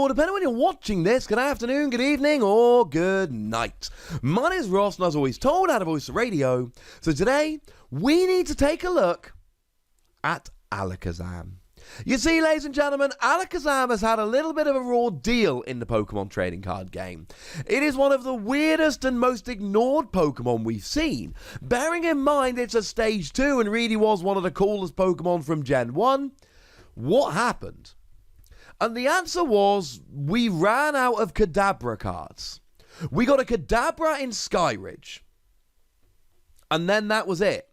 or depending on when you're watching this, good afternoon, good evening, or good night. My name is Ross, and as always told, I had a voice of radio. So today, we need to take a look at Alakazam. You see, ladies and gentlemen, Alakazam has had a little bit of a raw deal in the Pokemon trading card game. It is one of the weirdest and most ignored Pokemon we've seen. Bearing in mind it's a Stage 2 and really was one of the coolest Pokemon from Gen 1, what happened? And the answer was, we ran out of Kadabra cards. We got a Kadabra in Skyridge. And then that was it.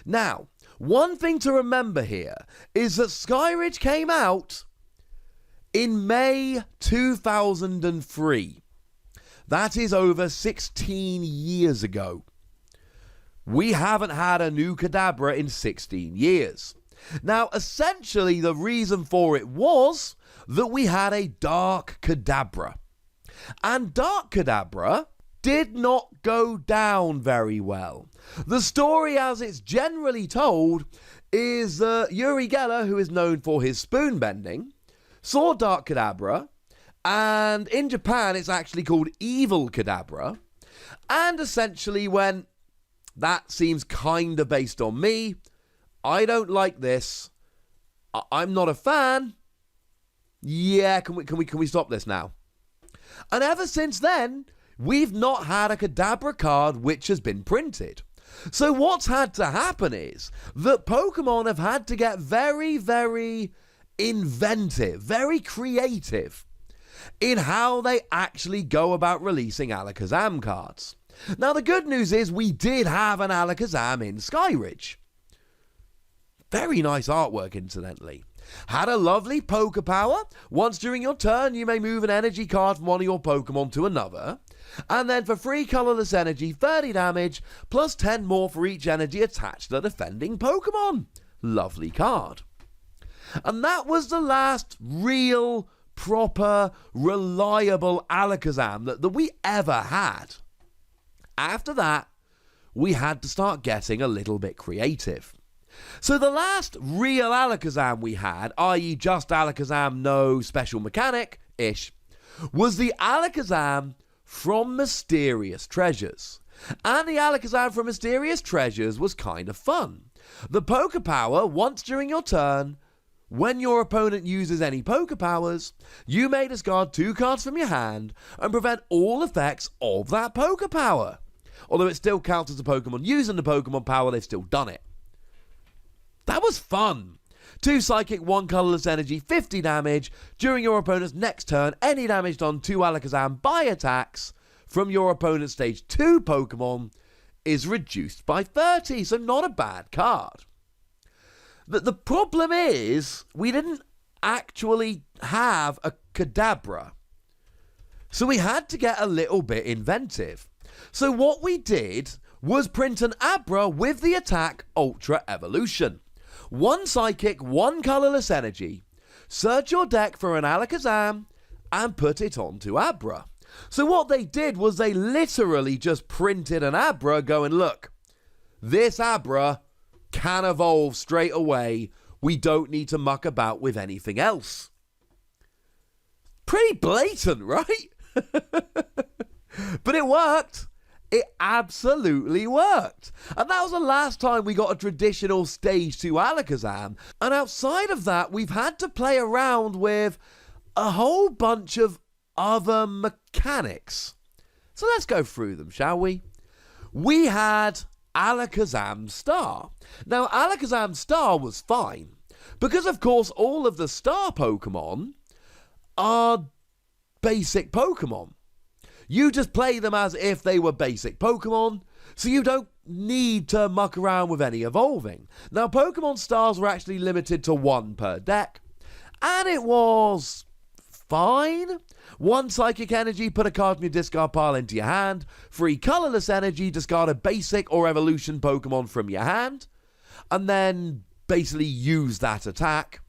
Now, one thing to remember here is that Skyridge came out in May 2003. That is over 16 years ago. We haven't had a new Kadabra in 16 years. Now, essentially, the reason for it was that we had a Dark Kadabra. And Dark Kadabra did not go down very well. The story, as it's generally told, is that Uri Geller, who is known for his spoon bending, saw Dark Kadabra, and in Japan it's actually called Evil Kadabra, and essentially went, that seems kind of based on me. I don't like this. I'm not a fan. Yeah, can we stop this now? And ever since then, we've not had a Kadabra card which has been printed. So what's had to happen is that Pokemon have had to get very, very inventive, very creative in how they actually go about releasing Alakazam cards. Now, the good news is we did have an Alakazam in Skyridge. Very nice artwork, incidentally. Had a lovely poker power. Once during your turn, you may move an energy card from one of your Pokemon to another. And then for free colorless energy, 30 damage, plus 10 more for each energy attached to the defending Pokemon. Lovely card. And that was the last real, proper, reliable Alakazam that we ever had. After that, we had to start getting a little bit creative. So the last real Alakazam we had, i.e. just Alakazam, no special mechanic-ish, was the Alakazam from Mysterious Treasures. And the Alakazam from Mysterious Treasures was kind of fun. The Poker Power, once during your turn, when your opponent uses any Poker Powers, you may discard 2 cards from your hand and prevent all effects of that Poker Power. Although it still counts as a Pokemon using the Pokemon Power, they've still done it. That was fun. 2 Psychic, 1 Colorless Energy, 50 damage. During your opponent's next turn, any damage done to Alakazam by attacks from your opponent's Stage 2 Pokemon is reduced by 30, so not a bad card. The problem is, we didn't actually have a Kadabra. So we had to get a little bit inventive. So what we did was print an Abra with the attack Ultra Evolution. 1 Psychic, 1 Colorless Energy. Search your deck for an Alakazam and put it onto Abra. So what they did was they literally just printed an Abra going, look, this Abra can evolve straight away. We don't need to muck about with anything else. Pretty blatant, right? But it worked. It absolutely worked. And that was the last time we got a traditional Stage 2 Alakazam. And outside of that, we've had to play around with a whole bunch of other mechanics. So let's go through them, shall we? We had Alakazam Star. Now, Alakazam Star was fine, because of course all of the Star Pokemon are basic Pokemon. You just play them as if they were basic Pokemon, so you don't need to muck around with any evolving. Now, Pokemon Stars were actually limited to 1 per deck, and it was fine. 1 Psychic Energy, put a card from your discard pile into your hand. 3 Colorless Energy, discard a basic or evolution Pokemon from your hand, and then basically use that attack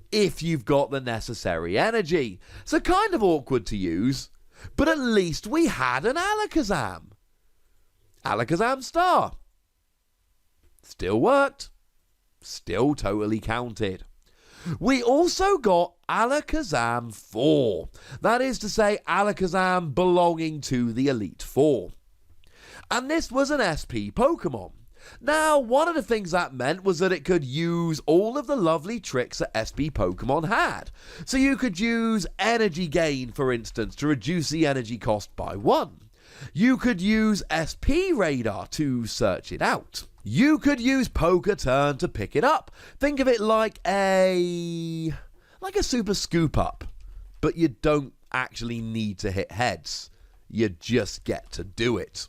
if you've got the necessary energy. So kind of awkward to use, but at least we had an Alakazam. Alakazam Star. Still worked. Still totally counted. We also got Alakazam 4. That is to say, Alakazam belonging to the Elite Four. And this was an SP Pokemon. Now, one of the things that meant was that it could use all of the lovely tricks that SP Pokemon had. So you could use energy gain, for instance, to reduce the energy cost by 1. You could use SP Radar to search it out. You could use Poker Turn to pick it up. Think of it like a Super Scoop Up, but you don't actually need to hit heads. You just get to do it.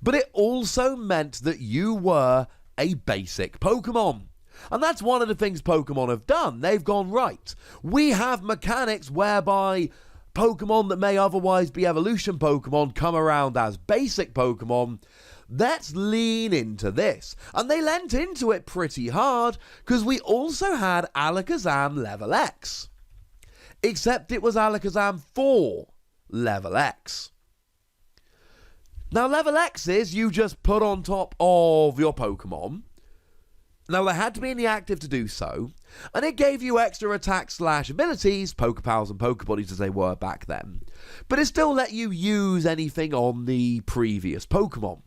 But it also meant that you were a basic Pokemon. And that's one of the things Pokemon have done. They've gone, right, we have mechanics whereby Pokemon that may otherwise be evolution Pokemon come around as basic Pokemon. Let's lean into this. And they lent into it pretty hard, because we also had Alakazam Level X. Except it was Alakazam 4 Level X. Now, Level X is you just put on top of your Pokemon. Now, they had to be in the active to do so, and it gave you extra attack / abilities, Pokepals and Pokebodies as they were back then, but it still let you use anything on the previous Pokemon.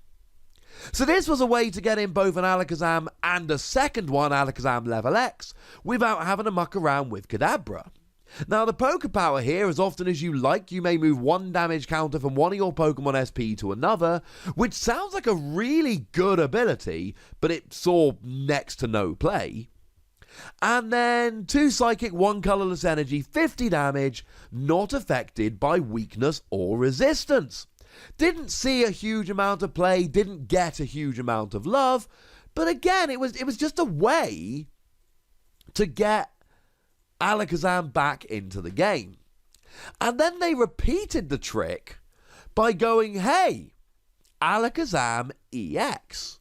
So this was a way to get in both an Alakazam and a second one, Alakazam Level X, without having to muck around with Kadabra. Now, the Pokepower here, as often as you like, you may move 1 damage counter from one of your Pokemon SP to another, which sounds like a really good ability, but it saw next to no play. And then 2 Psychic, 1 Colorless Energy, 50 damage, not affected by weakness or resistance. Didn't see a huge amount of play, didn't get a huge amount of love, but again, it was just a way to get Alakazam back into the game. And then they repeated the trick by going, hey, Alakazam EX.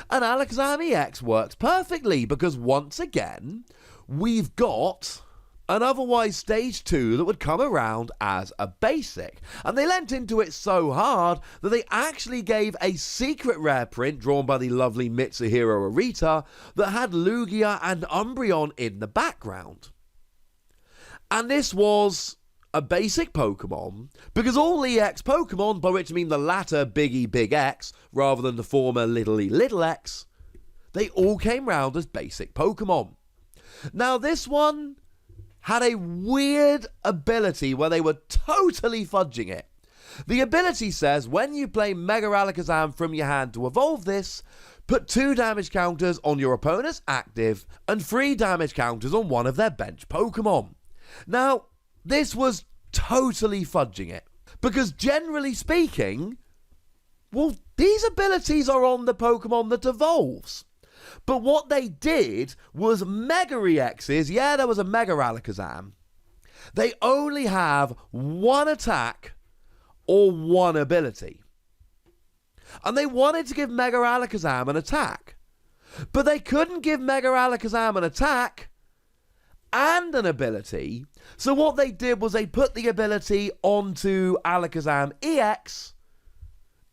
And Alakazam EX works perfectly, because once again, we've got an otherwise stage 2 that would come around as a basic. And they lent into it so hard that they actually gave a secret rare print drawn by the lovely Mitsuhiro Arita that had Lugia and Umbreon in the background. And this was a basic Pokemon, because all EX Pokemon, by which I mean the latter Big E Big X, rather than the former Little E Little X, they all came round as basic Pokemon. Now, this one had a weird ability where they were totally fudging it. The ability says, when you play Mega Alakazam from your hand to evolve this, put 2 damage counters on your opponent's active and 3 damage counters on one of their bench Pokemon. Now, this was totally fudging it, because generally speaking, well, these abilities are on the Pokemon that evolves. But what they did was Mega EXs, yeah, there was a Mega Alakazam. They only have 1 attack or 1 ability. And they wanted to give Mega Alakazam an attack. But they couldn't give Mega Alakazam an attack and an ability. So what they did was they put the ability onto Alakazam EX,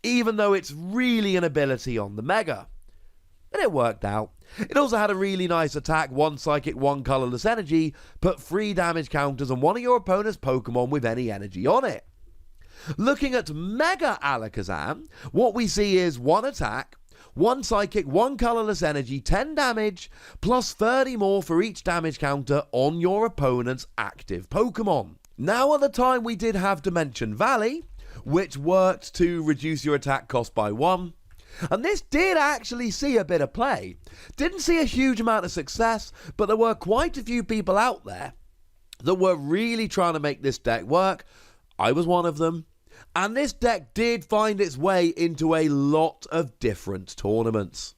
even though it's really an ability on the Mega. And it worked out. It also had a really nice attack, 1 Psychic, 1 Colorless Energy, put 3 damage counters on one of your opponent's Pokemon with any energy on it. Looking at Mega Alakazam, what we see is 1 attack, 1 Psychic, 1 Colorless Energy, 10 damage, plus 30 more for each damage counter on your opponent's active Pokemon. Now, at the time, we did have Dimension Valley, which worked to reduce your attack cost by 1. And this did actually see a bit of play. Didn't see a huge amount of success, but there were quite a few people out there that were really trying to make this deck work. I was one of them. And this deck did find its way into a lot of different tournaments.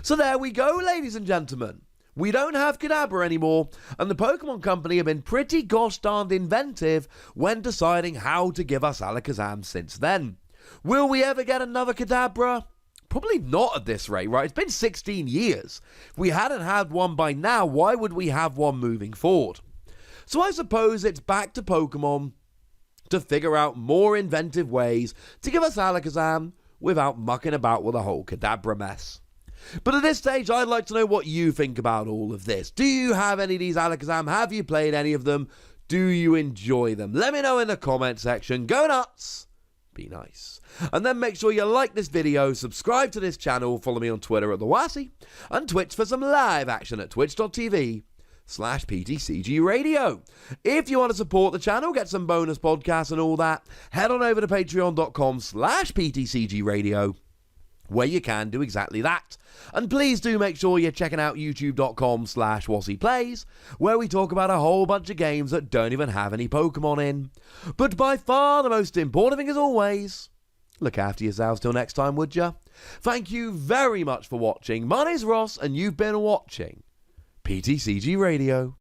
So there we go, ladies and gentlemen. We don't have Kadabra anymore, and the Pokemon Company have been pretty gosh darned inventive when deciding how to give us Alakazam since then. Will we ever get another Kadabra? Probably not at this rate, right? It's been 16 years. If we hadn't had one by now, why would we have one moving forward? So I suppose it's back to Pokemon to figure out more inventive ways to give us Alakazam without mucking about with the whole Kadabra mess. But at this stage, I'd like to know what you think about all of this. Do you have any of these Alakazam? Have you played any of them? Do you enjoy them? Let me know in the comment section. Go nuts. Be nice. And then make sure you like this video, subscribe to this channel, follow me on Twitter at TheWassy, and Twitch for some live action at twitch.tv/PTCGRadio. If you want to support the channel, get some bonus podcasts and all that, head on over to patreon.com/PTCGRadio, where you can do exactly that. And please do make sure you're checking out youtube.com/WassyPlays, where we talk about a whole bunch of games that don't even have any Pokemon in. But by far the most important thing, as always, look after yourselves till next time, would ya? Thank you very much for watching. My name's Ross, and you've been watching PTCG Radio.